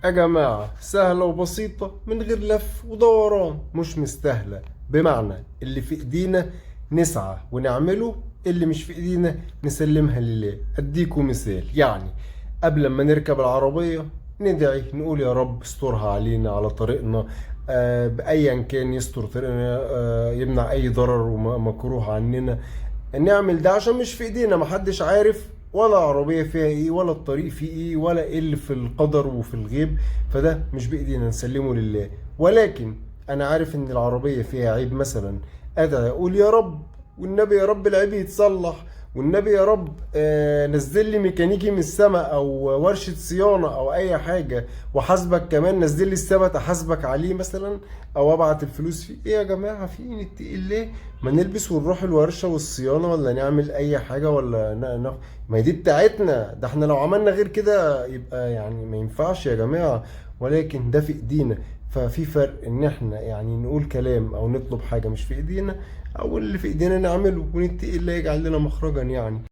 يا جماعة سهلة وبسيطة من غير لف ودوران، مش مستاهلة. بمعنى اللي في ايدينا نسعى ونعمله، اللي مش في ايدينا نسلمها لله. اديكم مثال، يعني قبل ما نركب العربية ندعي، نقول يا رب استرها علينا على طريقنا، بأيا كان يستر طريقنا، يمنع أي ضرر ومكروه عننا. نعمل ده عشان مش في ايدينا، محدش عارف ولا العربية فيها ايه، ولا الطريق فيه ايه، ولا ايه اللي في القدر وفي الغيب. فده مش بايدينا نسلمه لله. ولكن انا عارف ان العربية فيها عيب مثلا، ادعي اقول يا رب والنبي يا رب العيب يتصلح، والنبي يا رب نزل لي ميكانيكي من السماء او ورشة صيانة او اي حاجة، وحاسبك كمان نزل لي الثبت احاسبك عليه مثلا، او ابعت الفلوس فيه. ايه يا جماعة، في ايه؟ نتقي الله، ما نلبس ونروح الورشة والصيانة، ولا نعمل أي حاجة، ولا ما هي دي بتاعتنا. ده احنا لو عملنا غير كده يبقى يعني ما ينفعش يا جماعة. ولكن ده في ايدينا. ففي فرق ان احنا يعني نقول كلام او نطلب حاجة مش في ايدينا، او اللي في ايدينا نعمله ونتقي الله يجعل لنا مخرجا يعني.